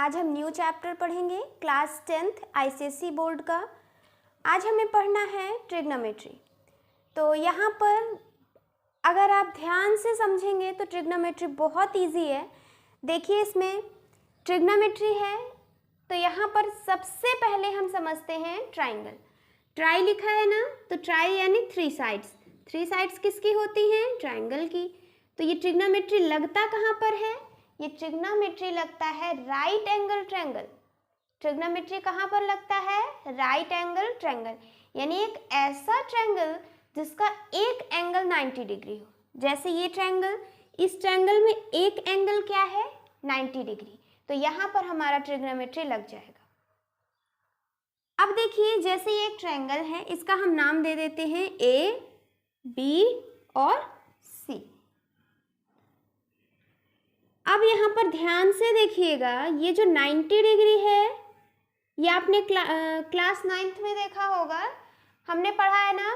आज हम new chapter पढ़ेंगे क्लास 10th आईसीएसई बोर्ड का। आज हमें पढ़ना है ट्रिग्नोमेट्री। तो यहाँ पर अगर आप ध्यान से समझेंगे तो ट्रिग्नोमेट्री बहुत इजी है। देखिए इसमें ट्रिग्नोमेट्री है तो यहाँ पर सबसे पहले हम समझते हैं ट्राइंगल। ट्राई लिखा है ना, तो ट्राई यानी थ्री साइड्स। थ्री साइड्स किसकी होती हैं? ट्राइंगल की। तो ये ट्रिग्नोमेट्री लगता कहाँ पर है? ये ट्रिग्नोमेट्री लगता है राइट एंगल ट्रायंगल। ट्रिग्नोमेट्री कहाँ पर लगता है? राइट एंगल ट्रायंगल, यानी एक ऐसा ट्रायंगल जिसका एक एंगल 90 डिग्री हो। जैसे ये ट्रायंगल, इस ट्रायंगल में एक एंगल क्या है? 90 डिग्री। तो यहाँ पर हमारा ट्रिग्नोमेट्री लग जाएगा। अब देखिए जैसे ये एक ट्रायंगल है, इसका हम नाम दे देते हैं ए, बी और सी। अब यहाँ पर ध्यान से देखिएगा, ये जो 90 डिग्री है ये आपने क्लास 9th में देखा होगा, हमने पढ़ा है ना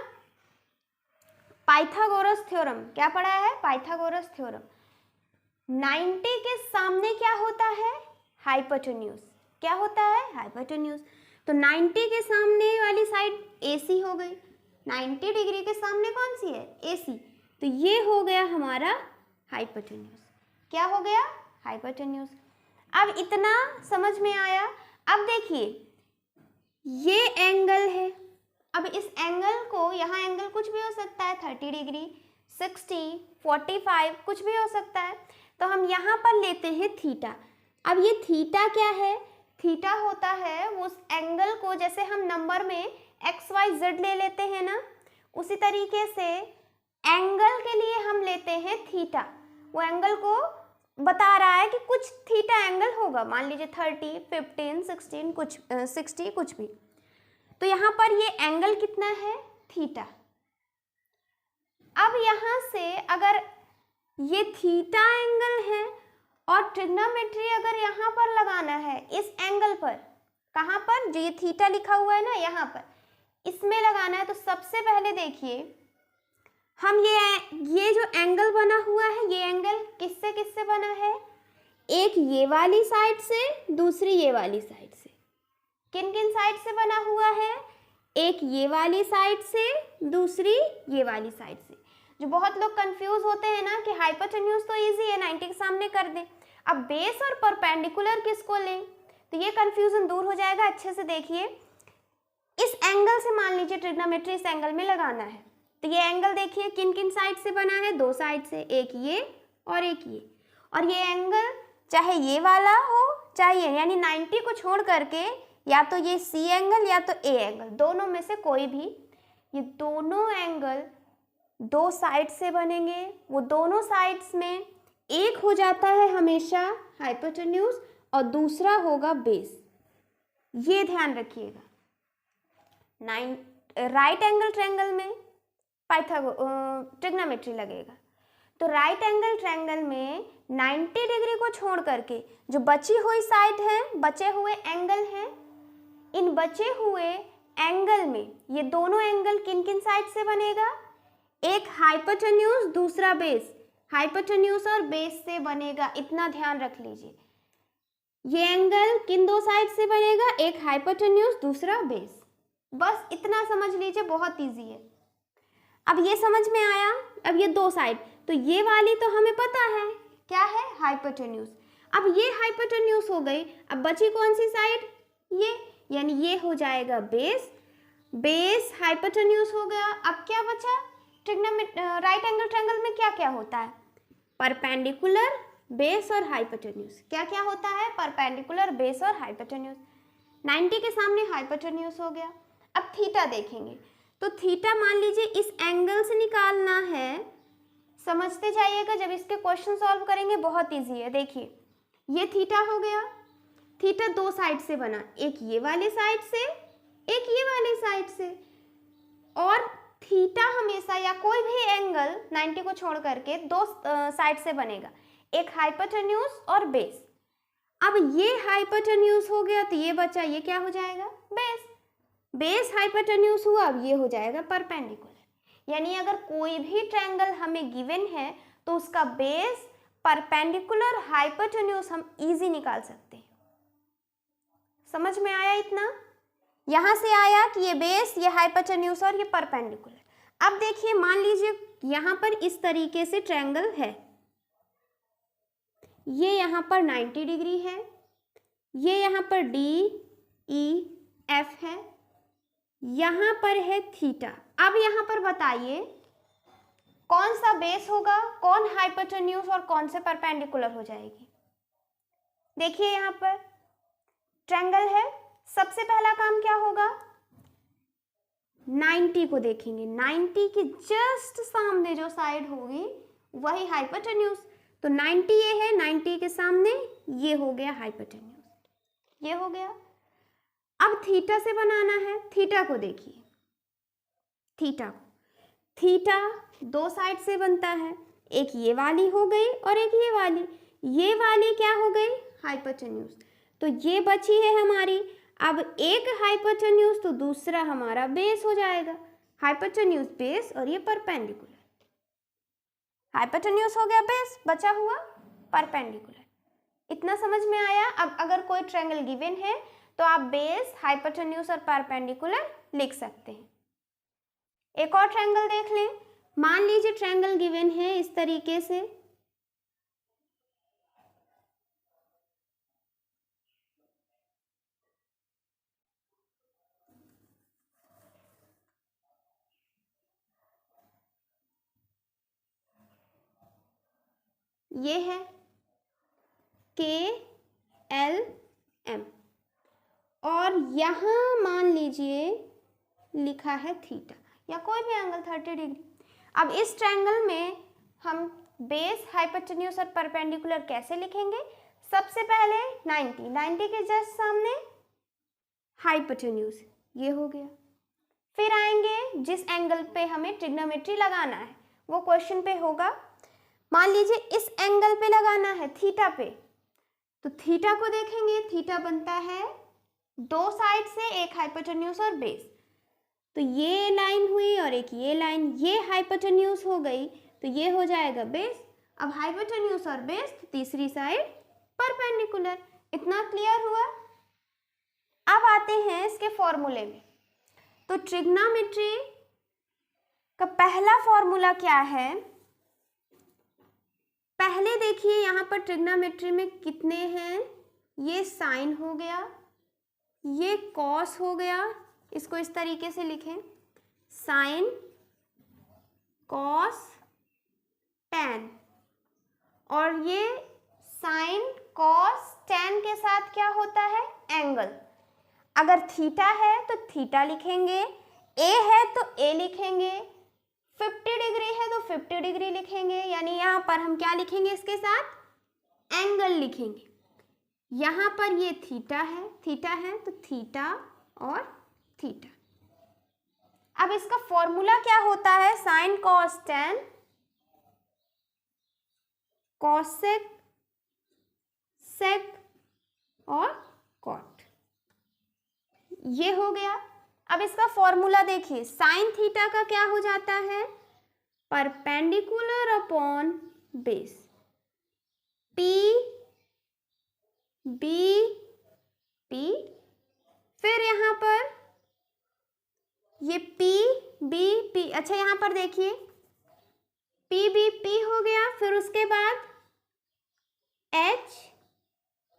पाइथागोरस थ्योरम। क्या पढ़ा है? Pythagoras theorem. 90 के सामने क्या होता है? हाइपोटेन्यूज। क्या होता है? हाइपोटेन्यूज। तो 90 के सामने वाली साइड AC हो गई। 90 डिग्री के सामने कौन सी है? AC। तो ये हो गया हमारा हाइपोटेन्यूज। क्या हो गया? हाइपोटेन्यूज। अब इतना समझ में आया। अब देखिए ये एंगल है। अब इस एंगल को, यहाँ एंगल कुछ भी हो सकता है, 30 डिग्री, 60, 45 कुछ भी हो सकता है। तो हम यहाँ पर लेते हैं थीटा। अब ये थीटा क्या है? थीटा होता है उस एंगल को, जैसे हम नंबर में XYZ ले लेते हैं ना, उसी तरीके से एंगल के लिए हम लेते हैं थीटा। वो एंगल को बता रहा है कि कुछ थीटा एंगल होगा, मान लीजिए 30, 15, 16 कुछ 60 कुछ भी। तो यहाँ पर ये एंगल कितना है? थीटा। अब यहाँ से अगर ये थीटा एंगल है और ट्रिग्नोमेट्री अगर यहाँ पर लगाना है इस एंगल पर, कहाँ पर? जो ये थीटा लिखा हुआ है ना यहाँ पर, इसमें लगाना है। तो सबसे पहले देखिए हम ये जो एंगल बना हुआ है, ये एंगल किससे किससे बना है? एक ये वाली साइड से, दूसरी ये वाली साइड से। किन किन साइड से बना हुआ है? एक ये वाली साइड से, दूसरी ये वाली साइड से। जो बहुत लोग कंफ्यूज होते हैं ना कि हाइपोटेन्यूज तो इजी है, 90 के सामने कर दें, अब बेस और परपेंडिकुलर किसको लें? तो ये कंफ्यूजन दूर हो जाएगा। अच्छे से देखिए, इस एंगल से मान लीजिए ट्रिग्नोमेट्री इस एंगल में लगाना है, तो ये एंगल देखिए किन किन साइड से बना है? दो साइड से, एक ये और एक ये। और ये एंगल चाहे ये वाला हो चाहे ये, यानी 90 को छोड़ करके या तो ये C एंगल या तो A एंगल, दोनों में से कोई भी, ये दोनों एंगल दो साइड से बनेंगे। वो दोनों साइड्स में एक हो जाता है हमेशा हाइपोटेन्यूज और दूसरा होगा बेस। ये ध्यान रखिएगा। राइट एंगल ट्रायंगल में ट्रिग्नोमेट्री लगेगा। तो राइट एंगल ट्रायंगल में 90 डिग्री को छोड़ करके जो बची हुई साइड है, बचे हुए एंगल हैं, इन बचे हुए एंगल में ये दोनों एंगल किन किन साइड से बनेगा? एक हाइपोटेन्यूज, दूसरा बेस। हाइपोटेन्यूज और बेस से बनेगा, इतना ध्यान रख लीजिए। ये एंगल किन दो साइड से बनेगा? एक हाइपोटेन्यूज, दूसरा बेस। बस इतना समझ लीजिए, बहुत इजी है। अब ये समझ में आया। अब ये दो साइड, तो ये वाली तो हमें पता है क्या है? हाइपोटेन्यूज। अब ये हाइपोटेन्यूज हो गई, अब बची कौन सी साइड? ये, यानी ये हो जाएगा बेस। बेस हाइपोटेन्यूज हो गया। अब क्या बचा? राइट एंगल ट्रायंगल में क्या क्या होता है? परपेंडिकुलर, बेस और हाइपोटेन्यूज। क्या क्या होता है? परपेंडिकुलर, बेस और हाइपोटेन्यूज। 90 के सामने हाइपोटेन्यूज हो गया। अब थीटा देखेंगे, तो थीटा मान लीजिए इस एंगल से निकालना है। समझते जाइएगा, जब इसके क्वेश्चन सॉल्व करेंगे बहुत इजी है। देखिए ये थीटा हो गया। थीटा दो साइड से बना, एक ये वाले साइड से, एक ये वाले साइड से। और थीटा हमेशा या कोई भी एंगल 90 को छोड़ करके दो साइड से बनेगा, एक हाइपोटेन्यूज और बेस। अब ये हाइपोटेन्यूज हो गया तो ये बचा, ये क्या हो जाएगा? बेस। बेस हाइपोटेन्यूज हुआ, अब ये हो जाएगा परपेंडिकुलर। यानी अगर कोई भी ट्रायंगल हमें गिवन है तो उसका बेस, परपेंडिकुलर, हाइपोटेन्यूज हम इजी निकाल सकते हैं। समझ में आया इतना? यहाँ से आया कि ये बेस, ये हाइपोटेन्यूज और ये परपेंडिकुलर। अब देखिए, मान लीजिए यहाँ पर इस तरीके से ट्रायंगल है, ये यहाँ पर 90 डिग्री है, ये यहाँ पर DEF है, यहाँ पर है थीटा। अब यहाँ पर बताइए कौन सा बेस होगा, कौन हाइपोटेन्यूज और कौन से परपेंडिकुलर हो जाएगी। देखिए यहाँ पर ट्रायंगल है, सबसे पहला काम क्या होगा, 90 को देखेंगे, 90 के जस्ट सामने जो साइड होगी वही हाइपोटेन्यूज। तो 90 ये है, 90 के सामने ये हो गया हाइपोटेन्यूज, ये हो गया। अब थीटा से बनाना है, थीटा को देखिए, थीटा दो साइड से बनता है, एक ये वाली हो गई और एक ये वाली क्या हो गई, हाइपोटेन्यूज। तो ये बची है हमारी, अब एक हाइपोटेन्यूज तो दूसरा हमारा बेस हो जाएगा, हाइपोटेन्यूज बेस और ये परपेंडिकुलर। हाइपोटेन्यूज हो गया बेस, बचा हुआ परपेंडिकुलर। इतना समझ में आया? अब अगर कोई ट्रायंगल गिवन है तो आप बेस, हाइपोटेन्यूज और परपेंडिकुलर लिख सकते हैं। एक और ट्रायंगल देख लें। मान लीजिए ट्रायंगल गिवन है इस तरीके से, ये है KLM और यहाँ मान लीजिए लिखा है थीटा या कोई भी एंगल 30 डिग्री। अब इस ट्रायंगल में हम बेस, हाइपोटेन्यूज और परपेंडिकुलर कैसे लिखेंगे? सबसे पहले 90 के जस्ट सामने हाइपोटेन्यूज, ये हो गया। फिर आएंगे जिस एंगल पे हमें ट्रिग्नोमेट्री लगाना है, वो क्वेश्चन पे होगा। मान लीजिए इस एंगल पे लगाना है, थीटा पे, तो थीटा को देखेंगे, थीटा बनता है दो साइड से, एक हाइपोटेन्यूज और बेस। तो ये लाइन हुई और एक ये लाइन, ये हाइपोटेन्यूज हो गई तो ये हो जाएगा बेस। अब हाइपोटेन्यूज और बेस तो तीसरी साइड परपेंडिकुलर। इतना क्लियर हुआ? अब आते हैं इसके फॉर्मूले में। तो ट्रिग्नोमेट्री का पहला फॉर्मूला क्या है? पहले देखिए यहाँ पर ट्रिग्नोमेट्री में कितने हैं, ये साइन हो गया, ये कॉस हो गया, इसको इस तरीके से लिखें, साइन कॉस टैन। और ये साइन कॉस टैन के साथ क्या होता है, एंगल। अगर थीटा है तो थीटा लिखेंगे, ए है तो ए लिखेंगे, 50 डिग्री है तो 50 डिग्री लिखेंगे, यानी यहाँ पर हम क्या लिखेंगे, इसके साथ एंगल लिखेंगे। यहाँ पर ये थीटा है तो थीटा और थीटा। अब इसका फॉर्मूला क्या होता है, sine cos tan cosec sec और कॉट, ये हो गया। अब इसका फॉर्मूला देखिए, साइन थीटा का क्या हो जाता है, perpendicular upon base, P B P. फिर यहाँ पर ये पी बी पी, अच्छा यहाँ पर देखिए पी बी पी हो गया, फिर उसके बाद H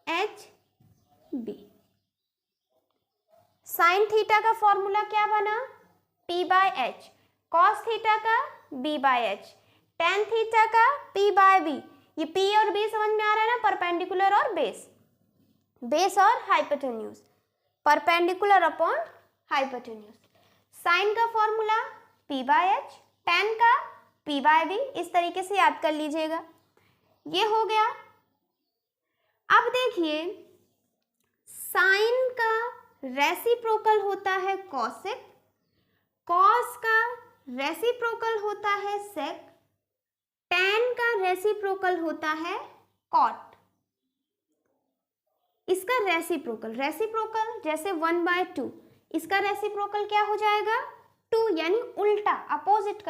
H B. Sine theta का फॉर्मूला क्या बना, P by H, cos theta का B by H, tan theta का P बाय बी। ये P और B समझ में आ रहा है ना, परपेंडिकुलर और बेस, बेस और hypotenuse, perpendicular upon hypotenuse. Sine का formula P by H, tan का P बाय बी, इस तरीके से याद कर लीजिएगा। ये हो गया। अब देखिए साइन का रेसिप्रोकल होता है कॉसेक, कॉस का रेसिप्रोकल होता है सेक, टैन का रेसिप्रोकल होता है कॉट। इसका रेसिप्रोकल जैसे 1/2, इसका रेसिप्रोकल क्या हो जाएगा, 2, यानी उल्टा, अपोजिट,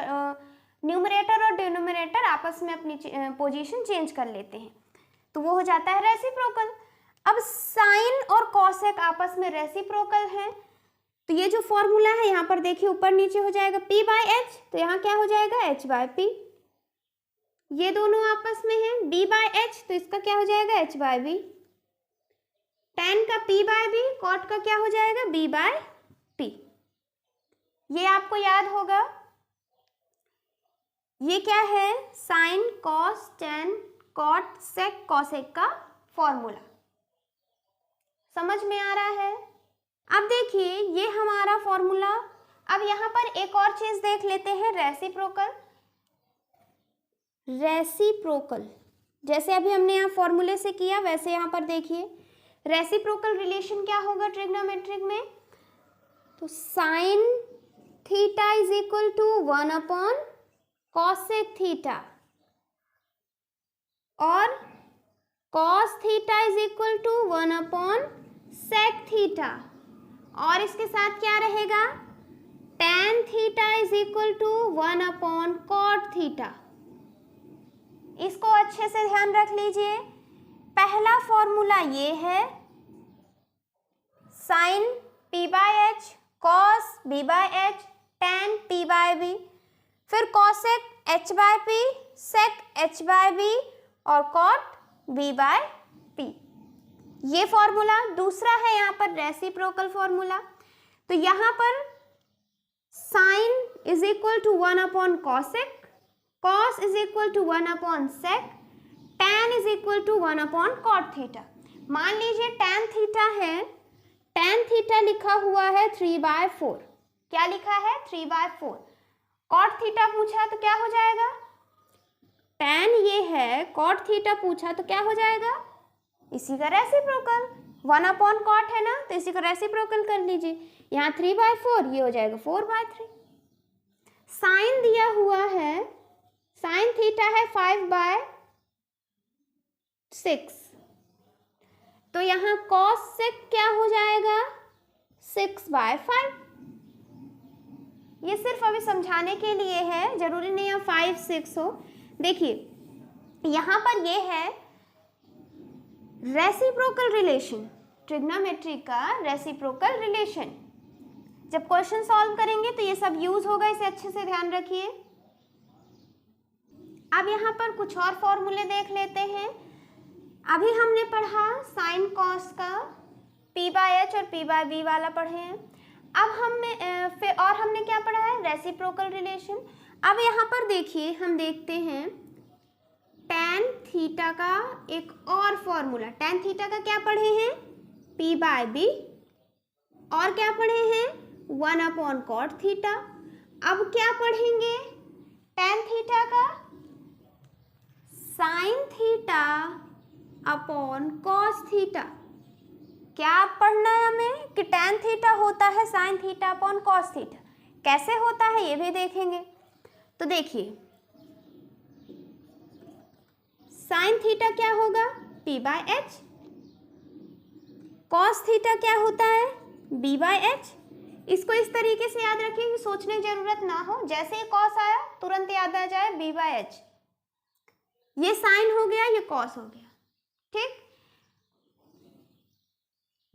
न्यूमरेटर और डिनोमिनेटर आपस में अपनी पोजीशन चेंज कर लेते हैं, तो वो हो जाता है रेसिप्रोकल। अब साइन और कॉसेक आपस में रेसिप्रोकल हैं, तो ये जो फॉर्मूला है यहाँ पर देखिए ऊपर नीचे हो जाएगा p बाय एच, तो यहाँ क्या हो जाएगा h बाय p। ये दोनों आपस में हैं b बाय h, तो इसका क्या हो जाएगा h बाय b। tan का p बाय b, cot का क्या हो जाएगा b बाय p। ये आपको याद होगा। ये क्या है, sine cos tan cot sec cosec का फॉर्मूला। समझ में आ रहा है। अब देखिए ये हमारा फॉर्मूला। अब यहाँ पर एक और चीज देख लेते हैं, रेसिप्रोकल। रेसिप्रोकल जैसे अभी हमने यहाँ फॉर्मूले से किया वैसे यहाँ पर देखिए रेसिप्रोकल रिलेशन क्या होगा ट्रिग्नोमेट्रिक में, तो sine theta is equal to 1 upon cosec theta और cos theta is equal to 1 upon sec theta, और इसके साथ क्या रहेगा, tan theta is equal to 1 upon cot theta. इसको अच्छे से ध्यान रख लीजिए। पहला फॉर्मूला ये है sine p by H, cos b by h, tan p by b, फिर cosec h by p, sec h by b और कॉट b बाय p। ये फॉर्मूला। दूसरा है यहाँ पर रेसिप्रोकल फॉर्मूला, तो यहाँ पर sine is equal to 1 upon cosec, cos is equal to 1 upon sec, tan is equal to 1 upon cot theta. मान लीजिए tan थीटा है, tan थीटा लिखा हुआ है 3/4। क्या लिखा है 3/4। कॉट थीटा पूछा तो क्या हो जाएगा, tan ये है, कॉट थीटा पूछा तो क्या हो जाएगा, इसी का रेसिप्रोकल। 1 अपॉन कॉट है ना, तो इसी का रेसिप्रोकल कर लीजिए। यहाँ 3/4, ये हो जाएगा 4/3। साइन दिया हुआ है, साइन थीटा है 5/6, तो यहाँ कॉस सेक क्या हो जाएगा 6/5। ये सिर्फ अभी समझाने के लिए है, जरूरी नहीं है 5, 6 हो। देखिए यहाँ पर ये है रेसिप्रोकल रिलेशन, ट्रिग्नोमेट्री का रेसिप्रोकल रिलेशन। जब क्वेश्चन सॉल्व करेंगे तो ये सब यूज होगा, इसे अच्छे से ध्यान रखिए। अब यहाँ पर कुछ और फॉर्मूले देख लेते हैं। अभी हमने पढ़ा साइन कॉस का p बाय एच और p बाय बी वाला पढ़े हैं। अब हमने क्या पढ़ा है, रेसिप्रोकल रिलेशन। अब यहाँ पर देखिए हम देखते हैं tan थीटा का एक और फॉर्मूला। tan थीटा का क्या पढ़े हैं, p बाय बी, और क्या पढ़े हैं 1 अपॉन कॉट थीटा। अब क्या पढ़ेंगे tan थीटा का sign theta upon cos theta. क्या पढ़ना है हमें कि tan थीटा होता है sine theta upon cos theta. कैसे होता है ये भी देखेंगे। तो देखिए साइन थीटा क्या होगा p by H, cos theta क्या होता है b बाय एच। इसको इस तरीके से याद रखिए कि सोचने की जरूरत ना हो, जैसे ही कॉस आया तुरंत याद आ जाए b बाय एच। ये साइन हो गया, ये कॉस हो गया, ठीक।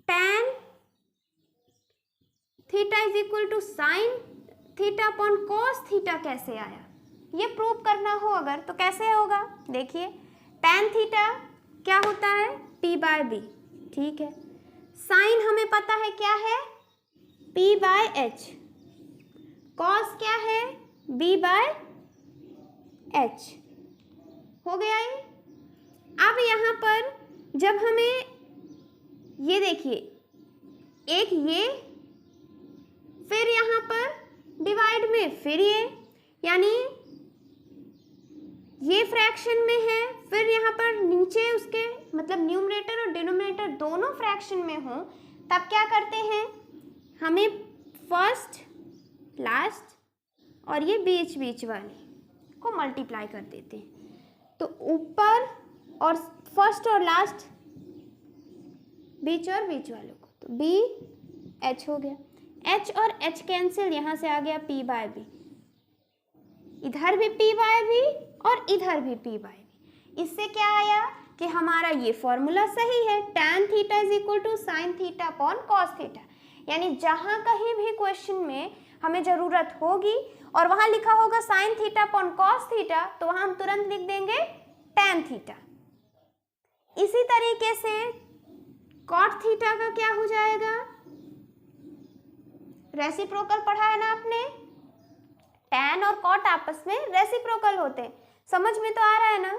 tan theta is equal to sine theta upon cos theta कैसे आया, ये प्रूव करना हो अगर तो कैसे होगा। देखिए tan थीटा क्या होता है p बाय बी, ठीक है। साइन हमें पता है क्या है p बाय एच, कॉस क्या है b बाय एच। हो गया ये। अब यहाँ पर जब हमें ये देखिए एक ये, फिर यहाँ पर डिवाइड में फिर ये, यानी ये फ्रैक्शन में है, फिर यहाँ पर नीचे उसके मतलब न्यूमरेटर और डिनोमिनेटर दोनों फ्रैक्शन में हो, तब क्या करते हैं हमें फर्स्ट लास्ट और ये बीच बीच वाले को मल्टीप्लाई कर देते हैं। तो ऊपर और फर्स्ट और लास्ट बीच और बीच वालों को, तो बी एच हो गया, एच और एच कैंसिल, यहाँ से आ गया p बाय बी। इधर भी p बाय बी और इधर भी p बाय बी। इससे क्या आया कि हमारा ये फॉर्मूला सही है, tan theta is equal to sine theta upon cos theta. यानी जहाँ कहीं भी क्वेश्चन में हमें ज़रूरत होगी और वहाँ लिखा होगा sign theta upon cos theta, तो वहाँ हम तुरंत लिख देंगे tan थीटा। इसी तरीके से कॉट थीटा का क्या हो जाएगा, रेसिप्रोकल पढ़ा है ना आपने, tan और कॉट आपस में रेसिप्रोकल होते हैं। समझ में तो आ रहा है ना,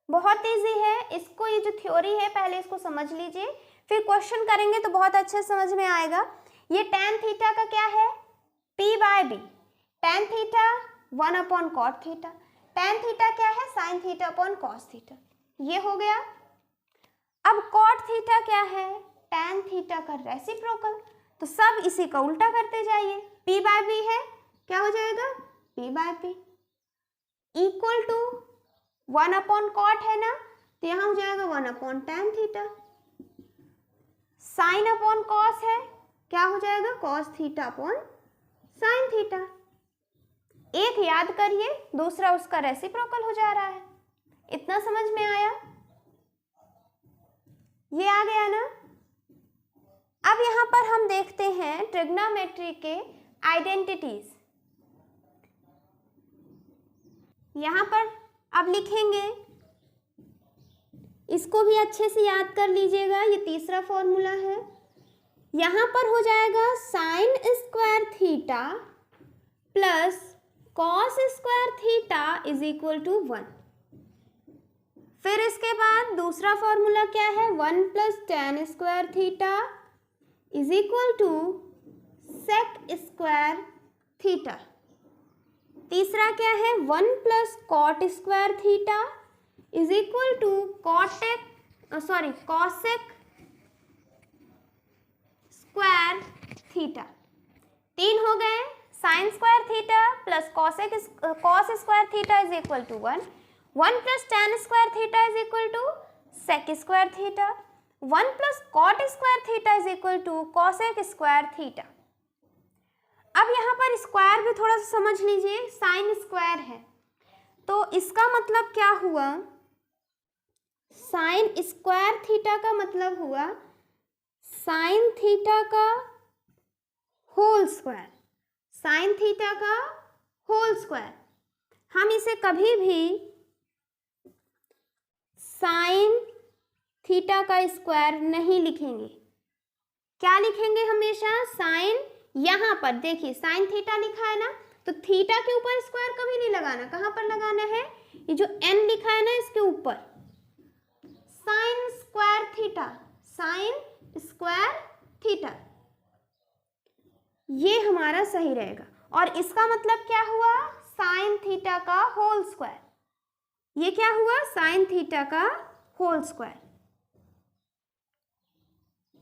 बहुत इजी है। इसको, ये जो थ्योरी है पहले इसको समझ लीजिए, फिर क्वेश्चन करेंगे तो बहुत अच्छे समझ में आएगा। ये tan थीटा का क्या है, p/b, tan theta 1 upon cot theta, tan theta क्या है, sine theta upon cos theta, ये हो गया। अब कॉट थीटा क्या है, tan थीटा का रेसिप्रोकल, तो सब इसी का उल्टा करते जाइए। p/b है, क्या हो जाएगा, p/b equal to 1 upon cot है ना, तो यहाँ हो जाएगा 1 upon tan theta. Sine upon cos है, क्या हो जाएगा, cos theta upon sine theta. एक याद करिए, दूसरा उसका रेसिप्रोकल हो जा रहा है। इतना समझ में आया, ये आ गया ना। अब यहाँ पर हम देखते हैं ट्रिग्नोमेट्री के आइडेंटिटीज। यहाँ पर अब लिखेंगे, इसको भी अच्छे से याद कर लीजिएगा, ये तीसरा फॉर्मूला है। यहाँ पर हो जाएगा sine square theta plus cos square theta is equal to 1। फिर इसके बाद दूसरा फॉर्मूला क्या है, 1 plus tan square theta is equal to sec square theta. तीसरा क्या है, 1 plus cot square theta is equal to cosec square theta. 3 हो गए, sine square theta plus cos square theta is equal to 1, 1 plus tan square theta is equal to sec square theta, 1 plus cot square theta is equal to cosec square theta. अब यहाँ पर square भी थोड़ा सा समझ लीजिए, sine square है तो इसका मतलब क्या हुआ, साइन स्क्वायर थीटा का मतलब हुआ साइन थीटा का होल स्क्वायर, साइन थीटा का होल स्क्वायर। हम इसे कभी भी साइन थीटा का स्क्वायर नहीं लिखेंगे, क्या लिखेंगे हमेशा, साइन, यहाँ पर देखिए साइन थीटा लिखा है ना, तो थीटा के ऊपर स्क्वायर कभी नहीं लगाना, कहाँ पर लगाना है, ये जो n लिखा है ना इसके ऊपर, sign square theta, sign square theta, ये हमारा सही रहेगा। और इसका मतलब क्या हुआ, साइन थीटा का होल स्क्वायर, ये क्या हुआ, साइन थीटा का होल स्क्वायर।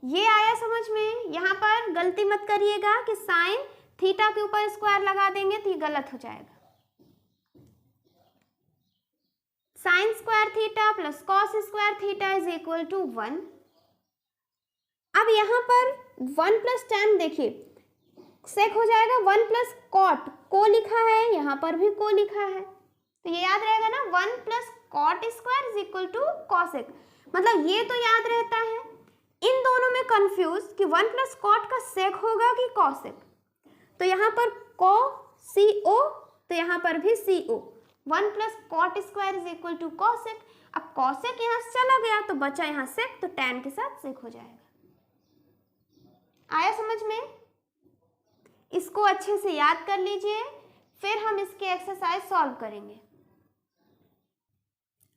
ये आया समझ में। यहाँ पर गलती मत करिएगा कि साइन थीटा के ऊपर स्क्वायर लगा देंगे तो ये गलत हो जाएगा। Sine square theta plus cos square theta is equal to 1। अब यहाँ पर 1 प्लस tan देखिए सेक हो जाएगा, 1 प्लस कॉट, को लिखा है यहाँ पर भी को लिखा है, तो ये याद रहेगा ना, 1 plus cot square is equal to cosec, मतलब ये तो याद रहता है। इन दोनों में कंफ्यूज कि 1 प्लस कॉट का सेक होगा कि कॉसेक, तो यहाँ पर को CO, तो यहाँ पर भी CO, 1 plus cot square is equal to cosec. अब कॉसेक यहाँ से चला गया तो बचा यहाँ सेक, तो tan के साथ सेक हो जाएगा। आया समझ में, इसको अच्छे से याद कर लीजिए, फिर हम इसके एक्सरसाइज सॉल्व करेंगे।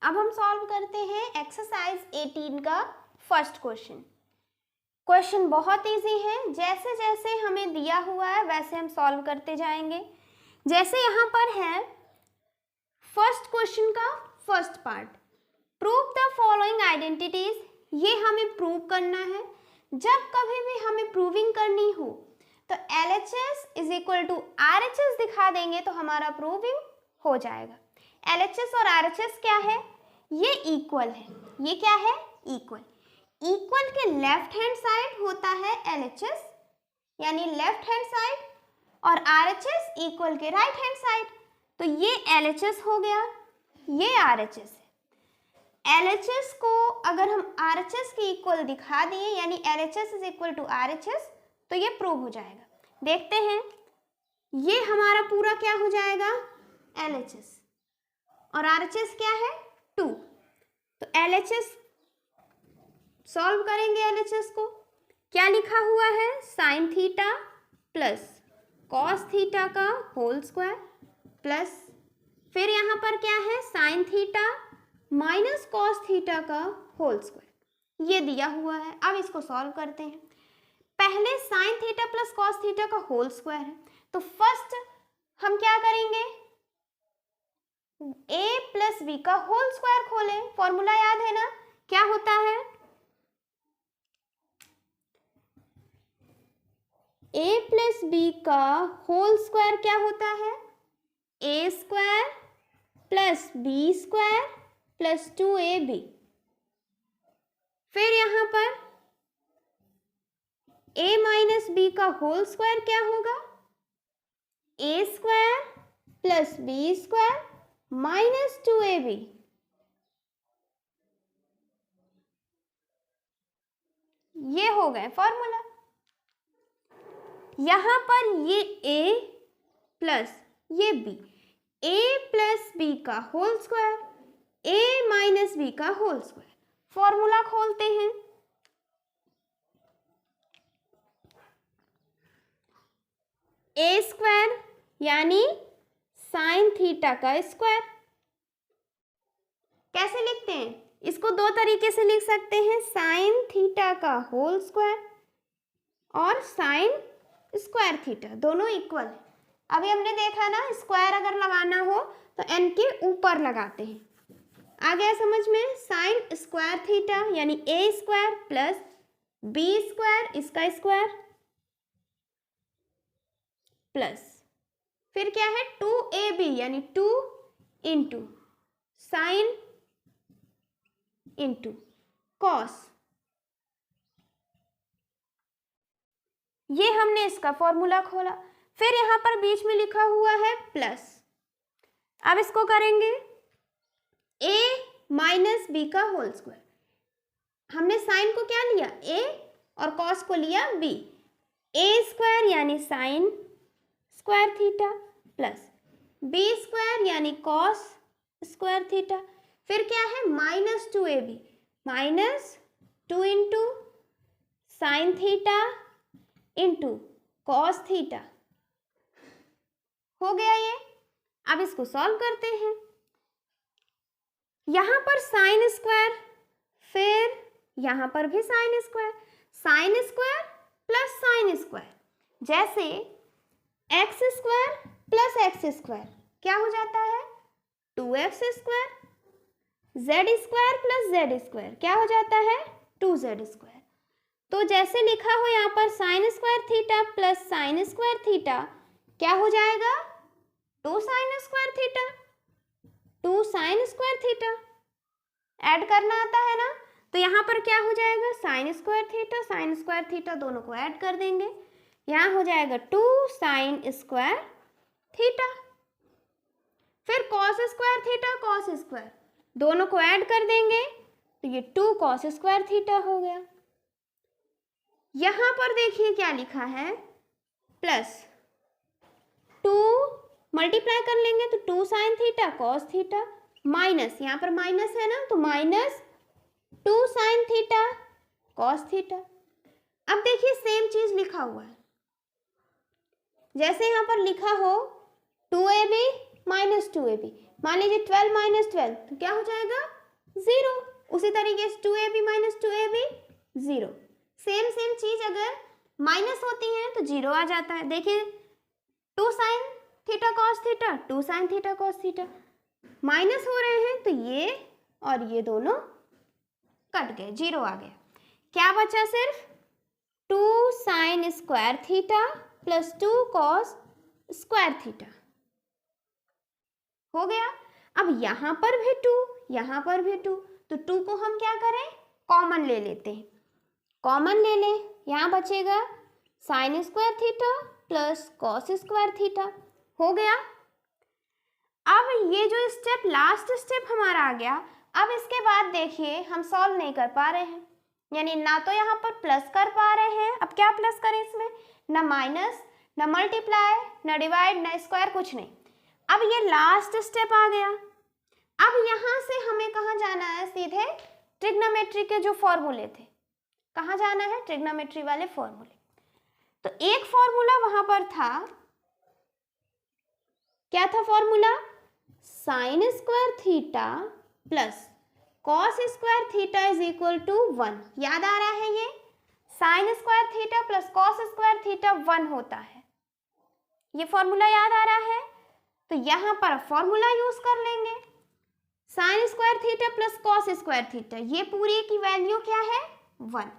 अब हम सॉल्व करते हैं एक्सरसाइज 18 का फर्स्ट क्वेश्चन। क्वेश्चन बहुत इजी है, जैसे जैसे हमें दिया हुआ है वैसे हम सॉल्व करते जाएंगे। जैसे यहाँ पर है फर्स्ट क्वेश्चन का first part, prove the following identities, ये हमें प्रूव करना है। जब कभी भी हमें प्रूविंग करनी हो तो LHS is equal to RHS दिखा देंगे तो हमारा प्रूविंग हो जाएगा। LHS और RHS क्या है, ये इक्वल है, ये क्या है, इक्वल। इक्वल के लेफ्ट हैंड साइड होता है LHS यानी लेफ्ट हैंड साइड, और RHS इक्वल के राइट हैंड साइड, तो ये LHS हो गया, ये RHS है। LHS को अगर हम RHS के इक्वल दिखा दिए, यानी LHS is equal to RHS, तो ये प्रूव हो जाएगा। देखते हैं, ये हमारा पूरा क्या हो जाएगा, LHS, और RHS क्या है 2। तो LHS सॉल्व करेंगे, LHS को क्या लिखा हुआ है, sine theta plus cos theta का होल स्क्वायर प्लस फिर यहाँ पर क्या है, sine theta minus cos theta का होल स्क्वायर, ये दिया हुआ है। अब इसको सॉल्व करते हैं। पहले sine theta plus cos theta का होल स्क्वायर है, तो फर्स्ट हम क्या करेंगे, a प्लस बी का होल स्क्वायर खोलें। फॉर्मूला याद है ना, क्या होता है, a प्लस बी का होल स्क्वायर क्या होता है, a square plus b square plus 2ab। फिर यहां पर a माइनस बी का होल स्क्वायर क्या होगा, a square plus b square minus 2ab। ये हो गए फॉर्मूला। यहां पर ये a प्लस ये b, a प्लस बी का whole square, a minus b का होल स्क्वायर। फॉर्मूला खोलते हैं, a स्क्वायर यानी साइन थीटा का स्क्वायर। कैसे लिखते हैं इसको, दो तरीके से लिख सकते हैं, साइन थीटा का होल स्क्वायर और साइन स्क्वायर थीटा, दोनों इक्वल है। अभी हमने देखा ना, स्क्वायर अगर लगाना हो तो n के ऊपर लगाते हैं। आ गया समझ में, साइन स्क्वायर थीटा यानी a square plus b square इसका स्क्वायर प्लस फिर क्या है 2ab यानी 2 इंटू साइन इंटू कॉस। ये हमने इसका फॉर्मूला खोला। फिर यहां पर बीच में लिखा हुआ है प्लस। अब इसको करेंगे, a माइनस बी का होल स्क्वायर। हमने साइन को क्या लिया a और कॉस को लिया b, a स्क्वायर यानी sign square theta plus b square यानी कॉस स्क्वायर थीटा। फिर क्या है minus 2ab, minus 2 into sine theta into cos theta. हो गया ये। अब इसको सॉल्व करते हैं। यहां पर साइन स्क्वायर, फिर यहां पर भी sine square, sine square plus sine square, जैसे X square plus X square क्या हो जाता है 2x square, Z square plus Z square क्या हो जाता है 2z स्क्वायर। तो जैसे लिखा हो यहाँ पर sign square theta plus sine square theta क्या हो जाएगा 2 sign square theta, 2 sign square theta. Add करना आता है ना, तो यहाँ पर क्या हो जाएगा साइन स्क्वायर थीटा दोनों को ऐड कर देंगे, यहाँ हो जाएगा 2 साइन स्क्वायर थीटा। फिर cos square theta cos square दोनों को ऐड कर देंगे, तो ये 2 कॉस स्क्वायर थीटा हो गया। यहां पर देखिए क्या लिखा है प्लस 2 मल्टीप्लाई कर लेंगे तो 2 sine theta cos theta minus, यहाँ पर माइनस है ना तो minus 2 sine theta cos theta. अब देखिए सेम चीज लिखा हुआ है, जैसे यहाँ पर लिखा हो 2ab माइनस 2ab, मान लीजिए 12 माइनस 12 तो क्या हो जाएगा 0। उसी तरीके से 2ab माइनस 2ab 0। सेम चीज अगर माइनस होती है तो 0 आ जाता है। देखिए 2 sine theta cos theta 2 sine theta cos theta minus हो रहे हैं, तो ये और ये दोनों कट गए, 0 आ गया। क्या बचा सिर्फ 2 sign square theta plus 2 cos square theta हो गया। अब यहाँ पर भी 2, यहाँ पर भी 2, तो 2 को हम क्या करें कॉमन ले लेते हैं, कॉमन ले लें, यहाँ बचेगा sign square theta plus cos square theta हो गया। अब ये जो स्टेप लास्ट स्टेप हमारा आ गया, अब इसके बाद देखिए हम सॉल्व नहीं कर पा रहे हैं, यानी ना तो यहाँ पर प्लस कर पा रहे हैं। अब क्या प्लस करें इसमें, ना माइनस, ना मल्टीप्लाई, ना डिवाइड, ना स्क्वायर, कुछ नहीं। अब ये लास्ट स्टेप आ गया। अब यहाँ से हमें कहाँ जाना है, सीधे ट्रिग्नोमेट्री के जो फॉर्मूले थे, कहाँ जाना है, ट्रिग्नोमेट्री वाले फॉर्मूले। तो एक फॉर्मूला वहां पर था, क्या था formula, sine square theta plus cos square theta is equal to 1। याद आ रहा है, ये sine square theta plus cos square theta 1 होता है। ये फॉर्मूला याद आ रहा है, तो यहां पर फॉर्मूला यूज कर लेंगे। Sign square theta plus cos square theta, ये पूरी की वैल्यू क्या है, 1।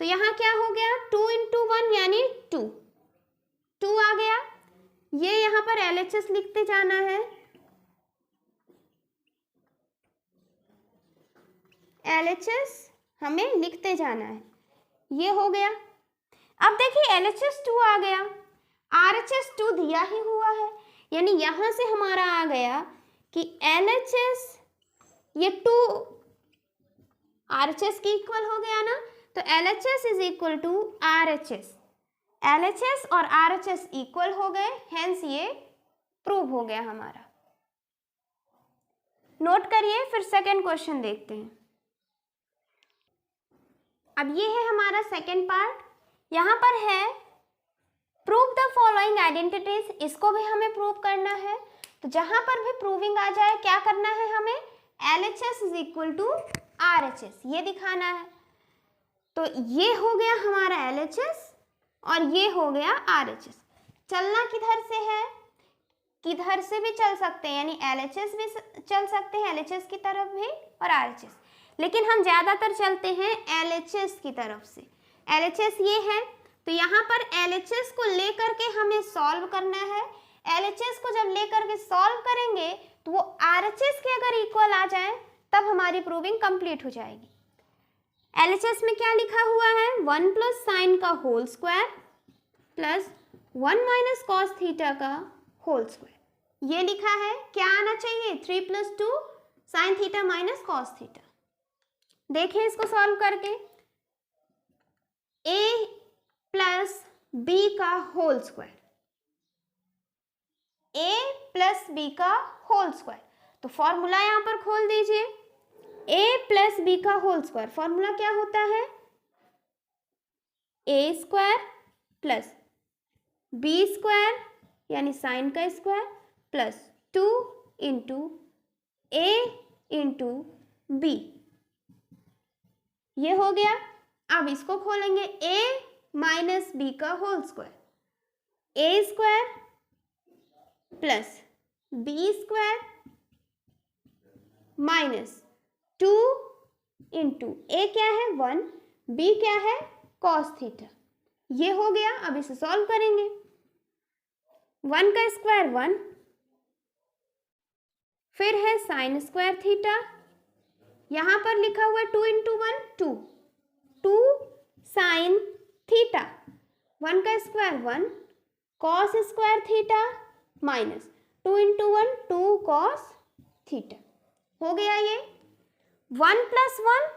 तो यहाँ क्या हो गया, 2 इंटू 1 यानी 2 आ गया। ये यहाँ पर LHS लिखते जाना है, LHS हमें लिखते जाना है, ये हो गया। अब देखिए LHS 2 आ गया, RHS 2 दिया ही हुआ है, यानी यहां से हमारा आ गया कि LHS ये 2 RHS के इक्वल हो गया ना, तो LHS is equal to RHS। LHS और RHS इक्वल हो गए, हेंस ये प्रूव हो गया हमारा। नोट करिए, फिर सेकेंड क्वेश्चन देखते हैं। अब ये है हमारा सेकेंड पार्ट, यहाँ पर है प्रूव द फॉलोइंग आइडेंटिटीज, इसको भी हमें प्रूव करना है। तो जहां पर भी प्रूविंग आ जाए क्या करना है हमें, LHS is equal to RHS ये दिखाना है। तो ये हो गया हमारा LHS और ये हो गया RHS। चलना किधर से है, किधर से भी चल सकते हैं, यानी LHS भी चल सकते हैं, LHS की तरफ भी और RHS, लेकिन हम ज्यादातर चलते हैं LHS की तरफ से। LHS ये है, तो यहाँ पर LHS को लेकर के हमें सॉल्व करना है। LHS को जब लेकर के सॉल्व करेंगे तो वो RHS के अगर इक्वल आ जाए तब हमारी प्रूविंग कंप्लीट हो जाएगी। LHS में क्या लिखा हुआ है, 1 प्लस साइन का whole square plus 1 minus cos theta का होल स्क्वायर, ये लिखा है। क्या आना चाहिए, 3 plus 2 sine theta minus cos theta. देखिए इसको सॉल्व करके, a प्लस b का whole square, a plus b का होल स्क्वायर, तो फॉर्मूला यहां पर खोल दीजिए, a प्लस b का होल स्क्वायर, फॉर्मूला क्या होता है, a square plus b square यानी साइन का square plus 2 into a into b, ये हो गया। अब इसको खोलेंगे, a माइनस b का whole square, a square plus b square minus 2 into a क्या है 1, b क्या है कॉस थीटा, ये हो गया। अब इसे सॉल्व करेंगे, 1 का स्क्वायर 1, फिर है साइन स्क्वायर थीटा, यहां पर लिखा हुआ है 2 इंटू 1 2 साइन थीटा, 1 का square 1 cos square theta minus 2 into 1 2 cos theta, हो गया। ये 1 प्लस 1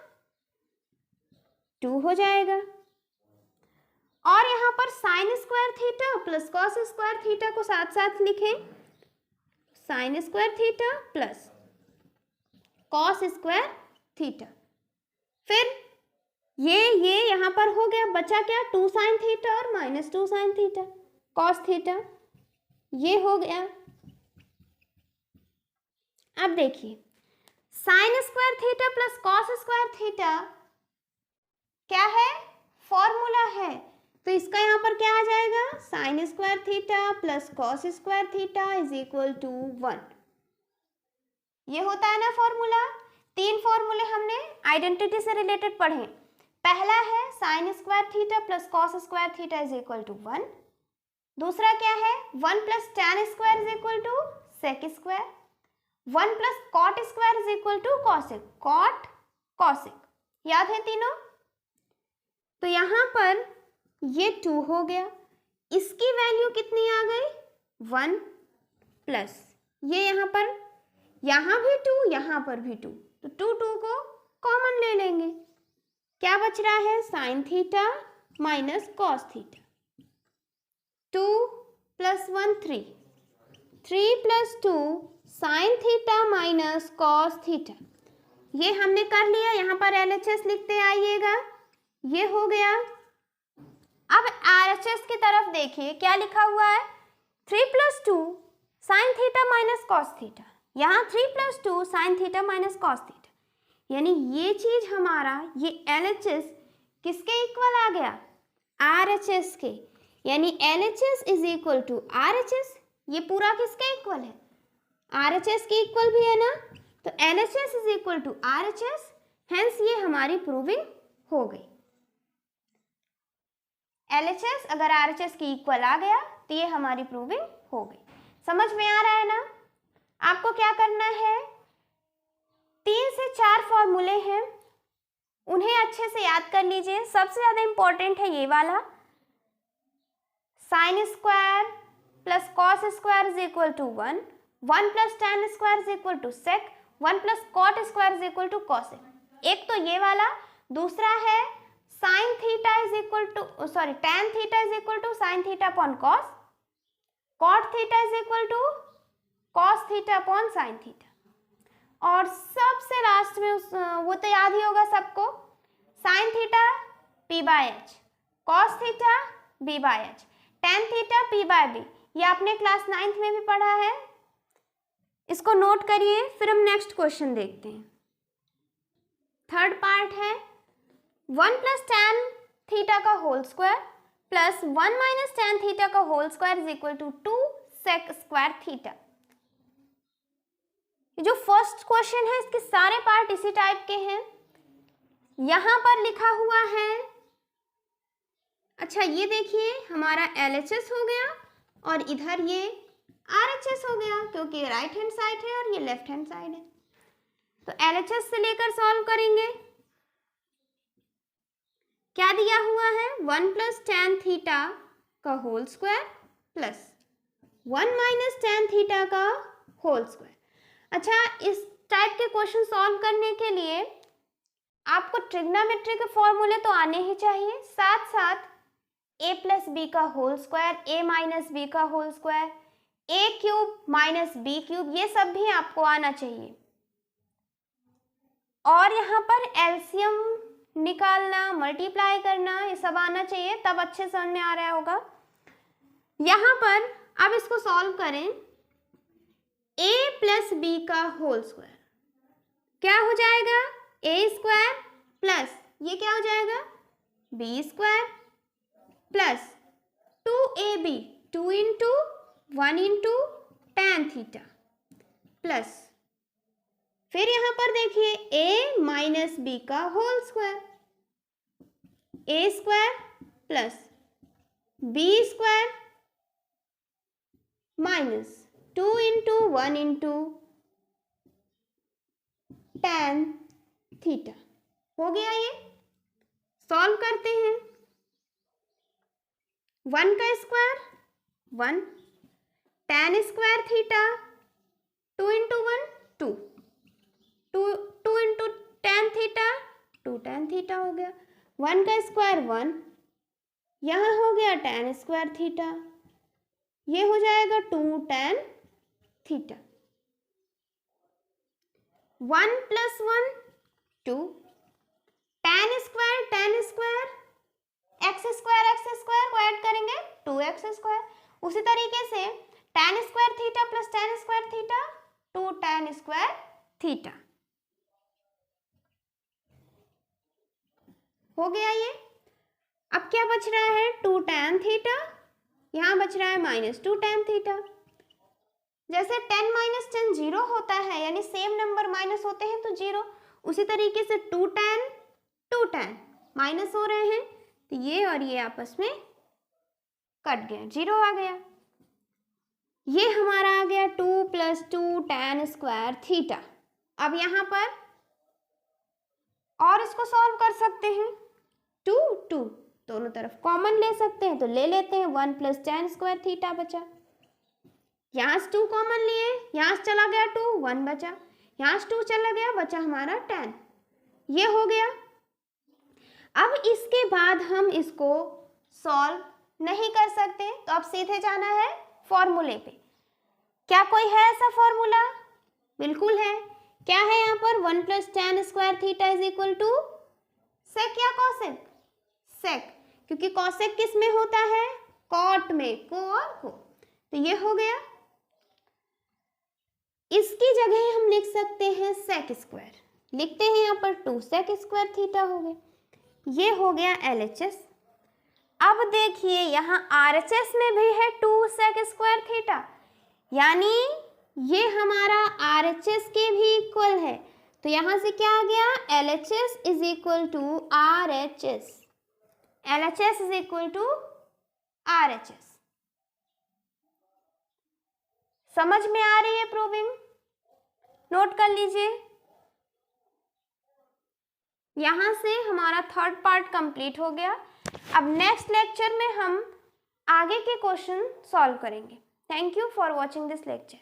2 हो जाएगा, और यहां पर sign square theta plus cos square theta को साथ साथ लिखें, sign square theta plus cos square theta, फिर ये यहां पर हो गया, बचा क्या 2 साइन थीटा और minus 2 sine theta cos theta, ये हो गया। अब देखिए sign square theta plus cos square theta क्या है, फॉर्मूला है, तो इसका यहाँ पर क्या आ जाएगा, sine square theta plus cos square theta is equal to 1, ये होता है ना फॉर्मूला। 3 फॉर्मूले हमने आइडेंटिटी से रिलेटेड पढ़े, पहला है sine square theta plus cos square theta is equal to 1, दूसरा क्या है 1 plus tan square is equal to sec square, 1 plus cot square is equal to cosec, cot cosec, याद है तीनों। तो यहां पर ये 2 हो गया, इसकी वैल्यू कितनी आ गई 1 प्लस ये यहां पर, यहां भी 2 यहां पर भी 2, तो 2 को कॉमन ले लेंगे। क्या बच रहा है? Sine theta minus cos theta. 2 + 1 3, 3 + 2 sine theta minus cos theta. ये हमने कर लिया। यहाँ पर LHS लिखते आइएगा, ये हो गया। अब RHS की तरफ देखिए क्या लिखा हुआ है, 3 + 2 sine theta minus cos theta. यहाँ 3 + 2 sine theta minus cos theta, यानी ये चीज हमारा, ये LHS किसके इक्वल आ गया? RHS के। यानी LHS = RHS। ये पूरा किसके इक्वल है? RHS के इक्वल भी है ना, तो LHS = RHS। हेंस ये हमारी प्रूविंग हो गई। LHS अगर RHS के इक्वल आ गया तो ये हमारी प्रूविंग हो गई। समझ में आ रहा है ना? आपको क्या करना है, 3 से 4 फॉर्मूले हैं, उन्हें अच्छे से याद कर लीजिए। सबसे ज्यादा इंपॉर्टेंट है ये वाला, sin square plus cos square = 1, 1 + tan square = sec, 1 + cot square = cosec। एक तो ये वाला, दूसरा है tan theta sin theta upon cos, cot theta cos theta upon sin theta, और सबसे लास्ट में वो तो याद ही होगा सबको, sin theta p/h, cos theta b/h, tan theta p/b। ये आपने क्लास 9th में भी पढ़ा है, इसको नोट करिए। फिर हम नेक्स्ट क्वेश्चन देखते हैं। थर्ड पार्ट है 1 + tan थीटा का whole square plus 1 - tan theta का whole square = 2 sec square theta. ये जो फर्स्ट क्वेश्चन है इसके सारे पार्ट इसी टाइप के हैं। यहां पर लिखा हुआ है, अच्छा ये देखिए हमारा LHS हो गया और इधर ये RHS हो गया, क्योंकि ये राइट हैंड साइड है और ये लेफ्ट हैंड साइड है। तो LHS से लेकर सॉल्व करेंगे। क्या दिया हुआ है, 1 + tan थीटा का whole square plus 1 - tan theta का होल स्क्वायर। अच्छा, इस टाइप के क्वेश्चन सॉल्व करने के लिए आपको ट्रिग्नोमेट्री के फॉर्मूले तो आने ही चाहिए, साथ साथ a + b का होल स्क्वायर, a - b का होल स्क्वायर, a³ - b³, ये सब भी आपको आना चाहिए। और यहाँ पर एलसीएम निकालना, मल्टीप्लाई करना, ये सब आना चाहिए, तब अच्छे समझ में आ रहा होगा। यहाँ पर अब इसको सॉल्व करें, a + b का होल स्क्वायर क्या हो जाएगा, a² प्लस ये क्या हो जाएगा, b² plus 2ab, 2 × 1 × tan theta plus, फिर यहां पर देखिए a - b का whole square, a² plus b² minus 2 × 1 × tan theta. हो गया, ये सॉल्व करते हैं। 1 का square 1, tan square theta 2 × 1 2, 2 × tan theta 2 tan theta हो गया। 1 का स्क्वायर 1, यहाँ हो गया tan स्क्वायर थीटा, ये हो जाएगा 2 tan theta. 1 + 1 2, tan square x² को ऐड करेंगे 2x²। उसी तरीके से tan square theta plus tan square theta 2 tan square theta हो गया ये। अब क्या बच रहा है, 2 tan थीटा, यहाँ बच रहा है -2 tan थीटा। जैसे 10 - 10 0 होता है, यानी सेम नंबर माइनस होते हैं तो 0, उसी तरीके से 2 tan माइनस हो रहे हैं, तो ये और ये आपस में कट गया, 0 आ गया। ये हमारा आ गया 2 + 2 tan स्क्वायर थीटा। अब यहाँ पर और इसको सॉल्व कर सकते हैं, 2 2 दोनों तरफ कॉमन ले सकते हैं, तो ले लेते हैं, 1 + tan स्क्वायर थीटा बचा। यहाँ से 2 कॉमन लिए, यहाँ से चला गया 2, 1 बचा। यहाँ से 2 चला गया, बचा हमारा 10। ये हो गया। अब इसके बाद हम इसको सॉल्व नहीं कर सकते, तो अब सीधे जाना है फॉर्मूले पे। क्या कोई है ऐसा फॉर्मूला? बिल्कुल है। क्या है यहाँ पर? 1 + tan square theta is equal to sec या कॉसेक? सेक, क्योंकि कॉसेक किस में होता है? कॉट में, को और को। तो ये हो गया। इसकी जगह हम लिख सकते हैं सेक स्क्वायर, लिखते हैं यहाँ पर 2 सेक स्क्वायर थीटा हो गए। ये हो गया LHS। अब देखिए यहाँ RHS में भी है 2 सेक स्क्वायर थीटा, यानी ये हमारा RHS के भी इक्वल है। तो यहाँ से क्या आ गया? LHS is equal to RHS। LHS is equal to RHS। समझ में आ रही है प्रूविंग? नोट कर लीजिए। यहाँ से हमारा थर्ड पार्ट कंप्लीट हो गया। अब नेक्स्ट लेक्चर में हम आगे के क्वेश्चन सॉल्व करेंगे। Thank you for watching this lecture.